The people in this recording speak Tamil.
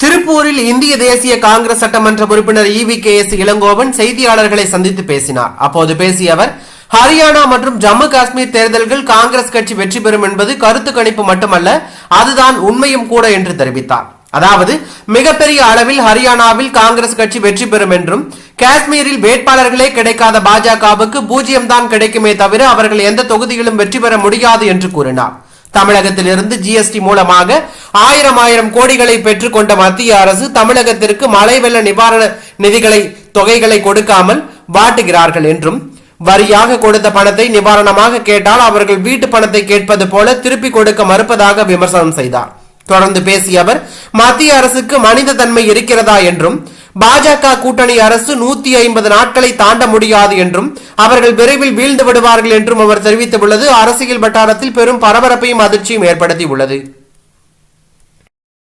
திருப்பூரில் இந்திய தேசிய காங்கிரஸ் சட்டமன்ற உறுப்பினர் EVKS இளங்கோவன் செய்தியாளர்களை சந்தித்து பேசினார். அப்போது பேசிய அவர், ஹரியானா மற்றும் ஜம்மு காஷ்மீர் தேர்தல்கள் காங்கிரஸ் கட்சி வெற்றி பெறும் என்பது கருத்து கணிப்பு மட்டுமல்ல, அதுதான் உண்மையும் கூட என்று தெரிவித்தார். அதாவது மிகப்பெரிய அளவில் ஹரியானாவில் காங்கிரஸ் கட்சி வெற்றி பெறும் என்றும், காஷ்மீரில் வேட்பாளர்களே கிடைக்காத பாஜகவுக்கு 0 தான் கிடைக்குமே தவிர அவர்கள் எந்த தொகுதியிலும் வெற்றி பெற முடியாது என்று கூறினார். தமிழகத்திலிருந்து GST மூலமாக ஆயிரம் கோடிகளை பெற்றுக் கொண்ட மத்திய அரசு தமிழகத்திற்கு மழை வெள்ள நிவாரண தொகைகளை கொடுக்காமல் வாட்டுகிறார்கள் என்றும், வரியாக கொடுத்த பணத்தை நிவாரணமாக கேட்டால் அவர்கள் வீட்டு பணத்தை கேட்பது போல திருப்பி கொடுக்க மறுப்பதாக விமர்சனம் செய்தார். தொடர்ந்து பேசிய அவர், மத்திய அரசுக்கு மனித தன்மை இருக்கிறதா என்றும், பாஜக கூட்டணி அரசு 150 நாட்களை தாண்ட முடியாது என்றும், அவர்கள் விரைவில் வீழ்ந்து விடுவார்கள் என்றும் அவர் தெரிவித்துள்ளது அரசியல் வட்டாரத்தில் பெரும் பரபரப்பையும் அதிர்ச்சியும் ஏற்படுத்தி உள்ளது.